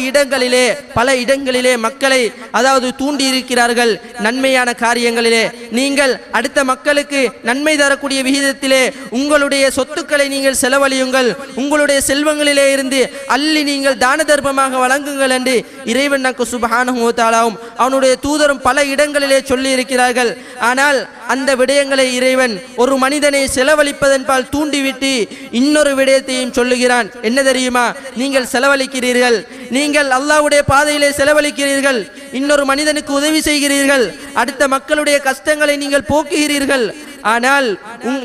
இடங்களிலே மக்களை அதாவது தூண்டி இருக்கிறார்கள் நன்மையான காரியங்களிலே. நீங்கள் அடுத்த மக்களுக்கு நன்மை தரக்கூடிய விகிதத்திலே உங்களுடைய சொத்துக்களை நீங்கள் செலவழியுங்கள், உங்களுடைய செல்வங்களிலே இருந்து அள்ளி நீங்கள் தான தர்மமாக வழங்குங்கள் என்று இறைவன் சுப்ஹானஹு வ தஆலாவும் அவனுடைய தூதரும் பல இடங்களிலே சொல்லி இருக்கிறார்கள். ஆனால் அந்த விடயங்களை இறைவன் ஒரு மனிதனை செலவழிப்பதன் பால் தூண்டிவிட்டு இன்னொரு விடயத்தையும் சொல்லுகிறான். என்ன தெரியுமா? நீங்கள் செலவழிக்கிறீர்கள், நீங்கள் அல்லாஹ்வுடைய பாதையிலே செலவழிக்கிறீர்கள், இன்னொரு மனிதனுக்கு உதவி செய்கிறீர்கள், அடுத்த மக்களுடைய கஷ்டங்களை நீங்கள் போக்குகிறீர்கள். ஆனால்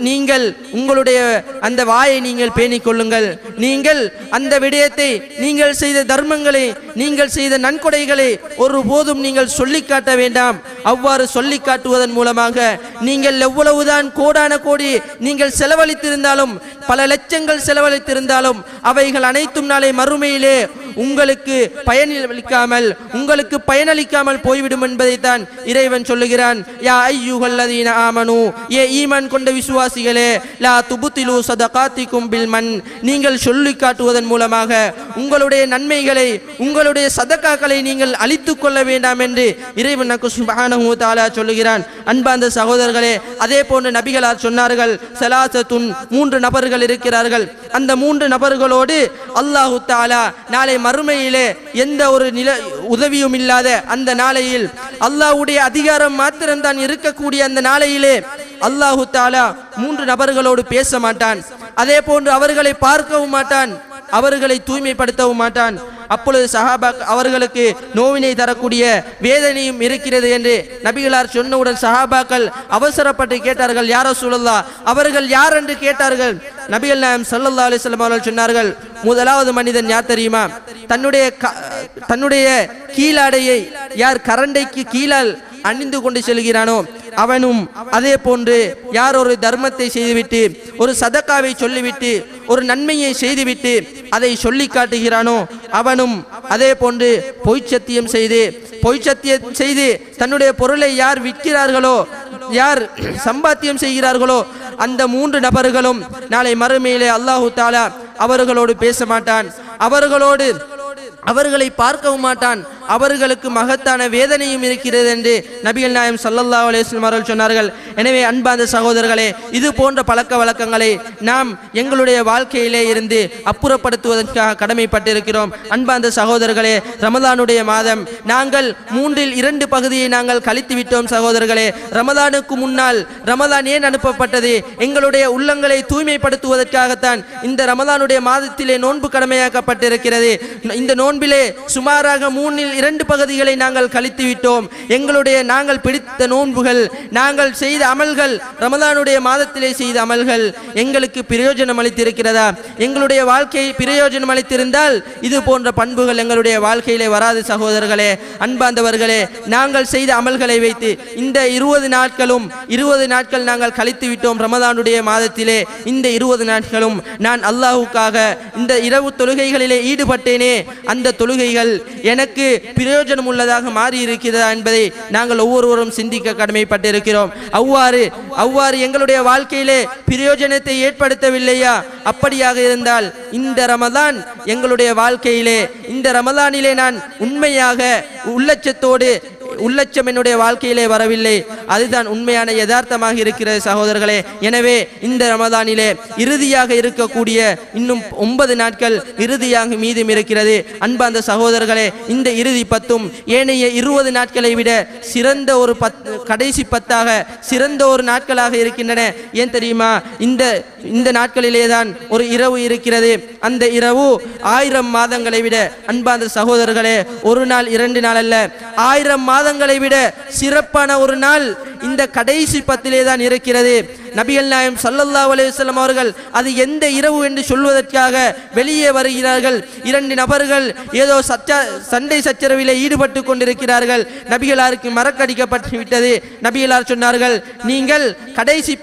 நீங்கள் உங்களுடைய அந்த வாயை நீங்கள் பேணிக் கொள்ளுங்கள். நீங்கள் அந்த விடயத்தை, நீங்கள் செய்த தர்மங்களை, நீங்கள் செய்த நன்கொடைகளை ஒருபோதும் நீங்கள் சொல்லி காட்ட வேண்டாம். அவ்வாறு சொல்லி காட்டுவதன் மூலமாக நீங்கள் எவ்வளவுதான் கோடான கோடி நீங்கள் செலவழித்திருந்தாலும், பல லட்சங்கள் செலவழித்திருந்தாலும் அவைகள் அனைத்தும் நாளை மறுமையிலே உங்களுக்கு பயனளிக்காமல் போய்விடும் என்பதைத்தான் இறைவன் சொல்லுகிறான். யா அய்யுஹல்லதீன ஆமனு, ஏ ஈமான் கொண்ட விசுவாசிகளே, லா துபுத்திலு சதகாத்திக்கும் பில் மன், நீங்கள் சொல்லி காட்டுவதன் மூலமாக உங்களுடைய நன்மைகளை, உங்களுடைய சதகாக்களை நீங்கள் அழித்துக் கொள்ள வேண்டாம் என்று இறைவன் சுப்ஹானஹு வ தஆலா சொல்லுகிறான். அன்பார்ந்த சகோதரர்களே, அதே போன்று நபிகளார் சொன்னார்கள், ஸலாஸத்துன், 3 நபர்கள் இருக்கிறார்கள். அந்த 3 நபர்களோடு அல்லாஹு தஆலா நாளை மறுமையிலே எந்த ஒரு உதவியும் இல்லாத அந்த நாளையில், அல்லாஹ்வுடைய அதிகாரம் மாத்திரம்தான் இருக்கக்கூடிய அந்த நாளையிலே அல்லாஹு தஆலா 3 நபர்களோடு பேச மாட்டான். அதே போன்று அவர்களை பார்க்கவும் மாட்டான், அவர்களை தூய்மைப்படுத்தவும் மாட்டான். அப்பொழுது சஹாபா அவர்களுக்கு நோவினை தரக்கூடிய வேதனையும் இருக்கிறது என்று நபிகளார் சொன்னவுடன் சஹாபாக்கள் அவசரப்பட்டு கேட்டார்கள், யா ரசூலல்லாஹ், அவர்கள் யார் என்று கேட்டார்கள். நபிகள் நாயகம் ஸல்லல்லாஹு அலைஹி வஸல்லம் அவர்கள் சொன்னார்கள், முதலாவது மனிதன் யார் தெரியுமா? தன்னுடைய கீழாடையை யார் கரண்டைக்கு கீழால் அணிந்து கொண்டு செல்கிறானோ அவனும், அதே போன்று யார் ஒரு தர்மத்தை செய்துவிட்டு, ஒரு சதக்காவை சொல்லிவிட்டு, ஒரு நன்மையை செய்துவிட்டு அதை சொல்லி காட்டுகிறானோ அவனும், அதே போன்று பொய் சத்தியம் செய்து தன்னுடைய பொருளை யார் விற்கிறார்களோ, யார் சம்பாத்தியம் செய்கிறார்களோ அந்த 3 நபர்களும் நாளை மறுமையிலே அல்லாஹு தஆலா அவர்களோடு பேச மாட்டான், அவர்களை பார்க்கவும் மாட்டான், அவர்களுக்கு மகத்தான வேதனையும் இருக்கிறது என்று நபிகள் நாயகம் ஸல்லல்லாஹு அலைஹி வஸல்லம் அவர்கள் சொன்னார்கள். எனவே அன்பார்ந்த சகோதரர்களே, இது போன்ற பழக்க வழக்கங்களை நாம் எங்களுடைய வாழ்க்கையிலே இருந்து அப்புறப்படுத்துவதற்காக கடமைப்பட்டிருக்கிறோம். அன்பார்ந்த சகோதரர்களே, ரமலானுடைய மாதம் நாங்கள் 3/2 பகுதியை நாங்கள் கழித்து விட்டோம். சகோதரர்களே, ரமலானுக்கு முன்னால் ரமலான் ஏன் அனுப்பப்பட்டது? எங்களுடைய உள்ளங்களை தூய்மைப்படுத்துவதற்காகத்தான் இந்த ரமலானுடைய மாதத்திலே நோன்பு கடமையாக்கப்பட்டிருக்கிறது. இந்த நோன்பிலே சுமாராக 3/2 பகுதிகளை நாங்கள் கழித்து விட்டோம். நாங்கள் பிடித்த நோன்புகள், நாங்கள் செய்த அமல்கள், ரமலானுடைய மாதத்திலே செய்த அமல்கள் எங்களுக்கு பிரயோஜனம் அளித்திருக்கிறதா? எங்களுடைய வாழ்க்கையை பிரயோஜனம் அளித்திருந்தால் இது போன்ற பண்புகள் எங்களுடைய வாழ்க்கையிலே வராது. சகோதரர்களே, அன்பார்ந்தவர்களே, நாங்கள் செய்த அமல்களை வைத்து இந்த 20 நாட்கள் நாங்கள் கழித்து விட்டோம் ரமலானுடைய மாதத்திலே. இந்த 20 நாட்களும் நான் அல்லாஹ்வுக்காக இந்த இரவு தொழுகைகளிலே ஈடுபட்டேனே, அந்த தொழுகைகள் எனக்கு பிரயோஜனம் உள்ளதாக மாறி இருக்கிறதா என்பதை நாங்கள் ஒவ்வொருவரும் சிந்திக்க கடமைப்பட்டிருக்கிறோம். அவ்வாறு எங்களுடைய வாழ்க்கையிலே பிரயோஜனத்தை ஏற்படுத்தவில்லையா? அப்படியாக இருந்தால் இந்த ரமலான் எங்களுடைய வாழ்க்கையிலே, இந்த ரமலானிலே நான் உண்மையாக உள்ளச்சம் என்னுடைய வாழ்க்கையிலே வரவில்லை. அதுதான் உண்மையான யதார்த்தமாக இருக்கிறது சகோதரர்களே. எனவே இந்த ரமலானிலே இறுதியாக இருக்கக்கூடிய இன்னும் 9 நாட்கள் இறுதியாக மீதம் இருக்கிறது. அன்பார்ந்த சகோதரர்களே, இந்த இறுதி 10 ஏனைய 20 நாட்களை விட சிறந்த ஒரு கடைசி 10ஆக சிறந்த ஒரு நாட்களாக இருக்கின்றன. ஏன் தெரியுமா? இந்த நாட்களிலே தான் ஒரு இரவு இருக்கிறது. அந்த இரவு 1000 மாதங்களை விட, அன்பார்ந்த சகோதரர்களே, ஒரு நாள் 2 நாள் அல்ல, 1000 மாதங்களை விட சிறப்பான ஒரு நாள் இந்த கடைசி 10 தான் இருக்கிறது. நபிகள் நாயகம் ஸல்லல்லாஹு அலைஹி வஸல்லம் அவர்கள் அது எந்த இரவு என்று சொல்வதற்காக வெளியே வருகிறார்கள். 2 நபர்கள் ஏதோ சண்டை சச்சரவிலே ஈடுபட்டு கொண்டிருக்கிறார்கள். நபிகளாருக்கு மறக்கடிக்கப்பட்டு விட்டது. நபிகளார் சொன்னார்கள், நீங்கள் கடைசி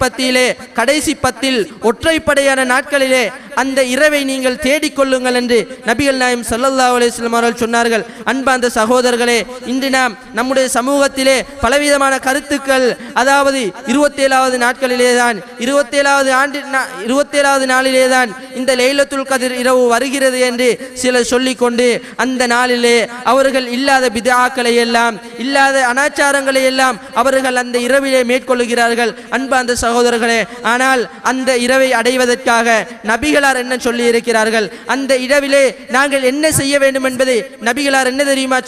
10 ஒற்றைப்படையான நாட்களிலே அந்த இரவை நீங்கள் தேடிக்கொள்ளுங்கள் என்று நபிகள் நாயகம் ஸல்லல்லாஹு அலைஹி வஸல்லம் அவர்கள் சொன்னார்கள். அன்பார்ந்த சகோதரர்களே, இன்று நாம் நம்முடைய சமூகத்திலே பலவிதமான கருத்துக்கள், எழுத்துக்கள், அதாவது 27வது நாட்களிலேதான் 27வது நாளிலேதான் இந்த லைலத்துல் கத்ர் இரவு வருகிறது என்று சிலர் சொல்லிக்கொண்டு அந்த நாளிலே அவர்கள் இல்லாத பித்ஆக்களை எல்லாம், இல்லாத அனாச்சாரங்களை எல்லாம் அவர்கள் அந்த இரவிலே மேற்கொள்ளுகிறார்கள். அன்பார்ந்த சகோதரர்களே, ஆனால் அந்த இரவை அடைவதற்காக நபிகளார் என்ன சொல்லி இருக்கிறார்கள்? அந்த இரவிலே நாங்கள் என்ன செய்ய வேண்டும் என்பதை நபிகளார் என்ன தெரியுமா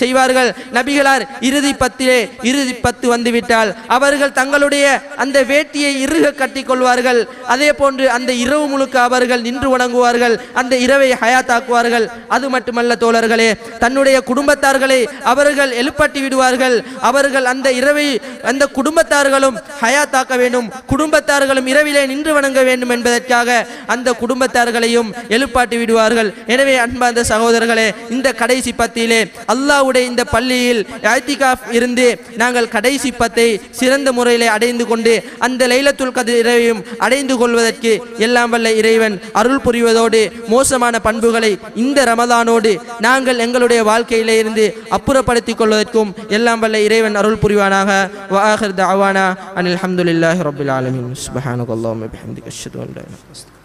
செய்வார்கள்? நபிகளார் இறுதி 10 வந்துவிட்டால் அவர்கள் தங்களுடைய அந்த வேட்டியை இறுக கட்டிக் கொள்வார்கள். அதே போன்று அந்த இரவு முழுக்க அவர்கள் நின்று வணங்குவார்கள், அந்த இரவை ஹயாத்தாக்குவார்கள். அது மட்டுமல்ல தோழர்களே, தன்னுடைய குடும்பத்தார்களை அவர்கள் எழுப்பட்டி விடுவார்கள். அவர்கள் அந்த இரவை அந்த குடும்பத்தார்களும் ஹயாத்தாக்க வேண்டும், குடும்பத்தார்களும் இரவிலே நின்று வணங்க வேண்டும் என்பதற்காக அந்த குடும்பத்தார்களையும் எழுப்பாட்டி விடுவார்கள். எனவே அன்பார்ந்த சகோதரர்களே, இந்த கடைசி 10 அல்லாஹ்வுடைய இந்த பள்ளியில் இஅ்திகாஃப் இருந்து நாங்கள் கடைசி 10 சிறந்த முறையில் அடைந்து கொண்டு அந்த லைலத்துல் கத்ர் இரவையும் அடைந்து கொள்வதற்கு எல்லாம் வல்ல இறைவன் அருள் புரிவதோடு மோசமான பண்புகளை இந்த ரமதானோடு நாங்கள் எங்களுடைய வாழ்க்கையிலே இருந்து அப்புறப்படுத்திக் கொள்வதற்கும் எல்லாம் வல்ல இறைவன் அருள் புரிவானாக. வ ஆகிர் தஅவானா அனில் ஹம்துலில்லாஹி ரப்பில் ஆலமீன். சுப்ஹானல்லாஹி வ பிஹம்திஹி அஷ்ஹது அன் லா இலாஹா இல்லா அன்த